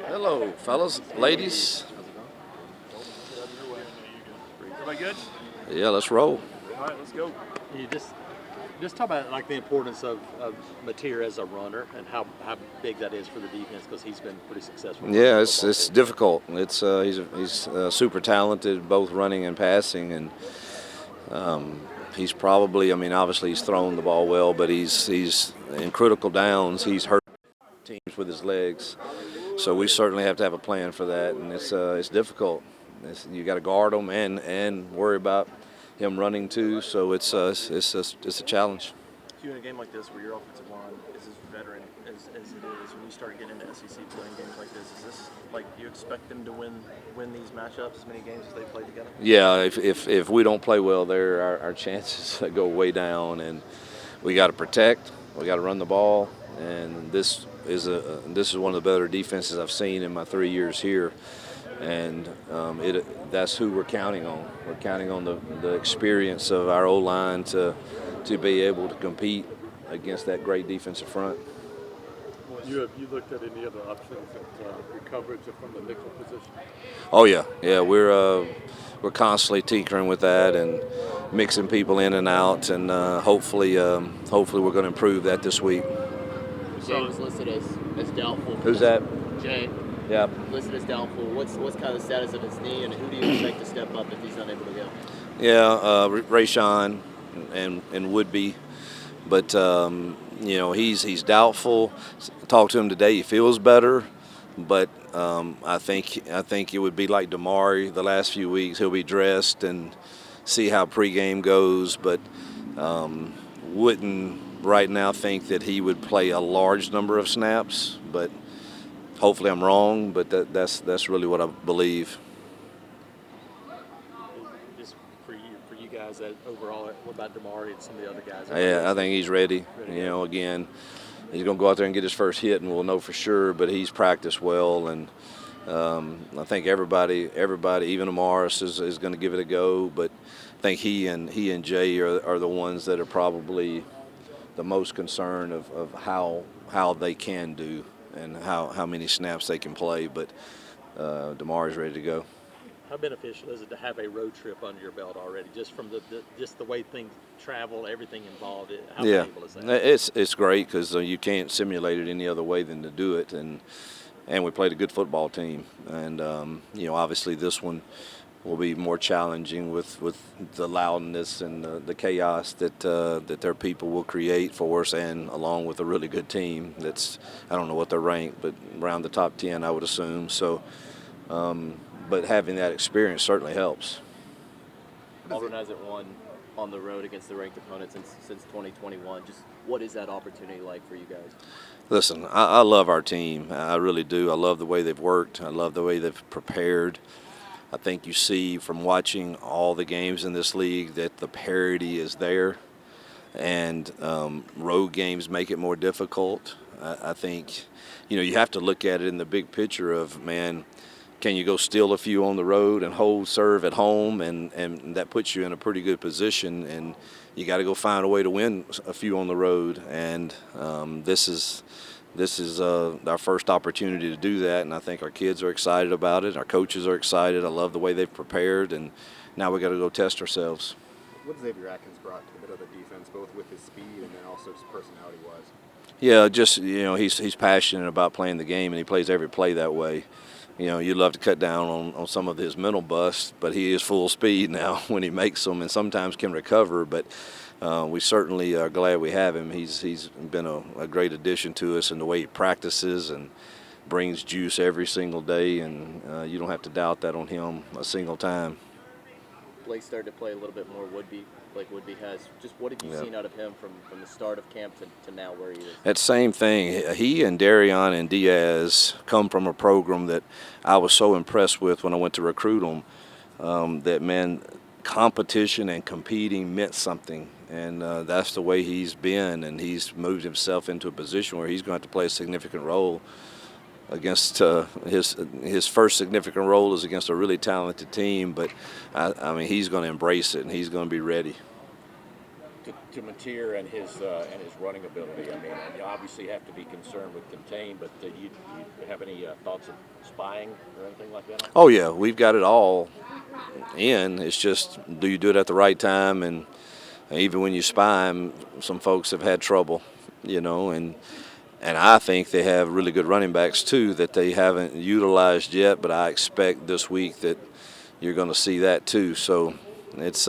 Hello, fellas, ladies. Everybody good? Yeah, let's roll. All right, let's go. You just talk about like the importance of Mateer as a runner and how big that is for the defense because he's been pretty successful. Yeah, it's difficult. He's super talented, both running and passing, and he's probably. I mean, obviously he's thrown the ball well, but he's in critical downs. He's hurt teams with his legs, so we certainly have to have a plan for that, and it's difficult. You got to guard him and worry about him running too. So it's a challenge. You in a game like this where your offensive line is as veteran as it is, when you start getting into SEC playing games like this, is this like do you expect them to win these matchups as many games as they play together? Yeah, if we don't play well there, our chances go way down, and we got to protect. We got to run the ball, and this is one of the better defenses I've seen in my 3 years here. And that's who we're counting on. We're counting on the experience of our O-line to be able to compete against that great defensive front. You looked at any other options at your coverage from the nickel position? Oh yeah, we're constantly tinkering with that and mixing people in and out, and hopefully we're going to improve that this week. Jay was listed as doubtful. Who's that? Jay. Yeah. Listed as doubtful. What's kind of the status of his knee, and who do you expect to step up if he's not able to go? Yeah, Rayshawn and Woodby, but he's doubtful. Talked to him today. He feels better, but I think it would be like Damari the last few weeks. He'll be dressed and see how pregame goes, but wouldn't right now think that he would play a large number of snaps, but. Hopefully I'm wrong, but that's really what I believe. Just for you guys, that overall, what about Damari and some of the other guys? Yeah, I think he's ready. Again, he's going to go out there and get his first hit, and we'll know for sure. But he's practiced well, and I think everybody, even Amaris is going to give it a go. But I think he and Jay are the ones that are probably the most concerned of how they can do. And how many snaps they can play, but Damari's ready to go. How beneficial is it to have a road trip under your belt already, just from the way things travel, everything involved? How valuable is that? It's great because you can't simulate it any other way than to do it, and we played a good football team, and obviously this one will be more challenging with the loudness and the chaos that their people will create for us, and along with a really good team that's, I don't know what they're ranked, but around the top 10 I would assume. So, but having that experience certainly helps. Auburn hasn't won on the road against the ranked opponents since 2021. Just what is that opportunity like for you guys? Listen, I love our team. I really do. I love the way they've worked. I love the way they've prepared. I think you see from watching all the games in this league that the parity is there, and road games make it more difficult. I think, you have to look at it in the big picture of, man, can you go steal a few on the road and hold serve at home, and that puts you in a pretty good position, and you got to go find a way to win a few on the road, and this is our first opportunity to do that, and I think our kids are excited about it. Our coaches are excited. I love the way they've prepared, and now we got to go test ourselves. What Xavier Atkins brought to the Minnesota defense, both with his speed and then also his personality-wise? Yeah, just he's passionate about playing the game, and he plays every play that way. You'd love to cut down on some of his mental busts, but he is full speed now when he makes them, and sometimes can recover, but. We certainly are glad we have him. He's been a great addition to us in the way he practices and brings juice every single day, and you don't have to doubt that on him a single time. Blake started to play a little bit more Woodby, like Woodby has. Just what have you seen out of him from the start of camp to now where he is? That same thing. He and Darion and Diaz come from a program that I was so impressed with when I went to recruit them, that, man, competition and competing meant something, and that's the way he's been, and he's moved himself into a position where he's going to have to play a significant role against his first significant role is against a really talented team, but I mean he's going to embrace it and he's going to be ready. to Mateer and his running ability? I mean, you obviously have to be concerned with contain, but you have any thoughts of spying or anything like that? Oh yeah, we've got it all in. It's just, do you do it at the right time? And even when you spy 'em, some folks have had trouble, and I think they have really good running backs too that they haven't utilized yet. But I expect this week that you're going to see that too. So it's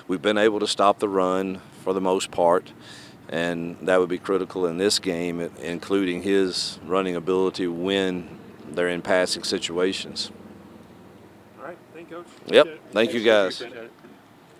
we've been able to stop the run for the most part, and that would be critical in this game, including his running ability when they're in passing situations. All right, thank you, Coach. Yep. Appreciate it. Thank you guys. Appreciate it.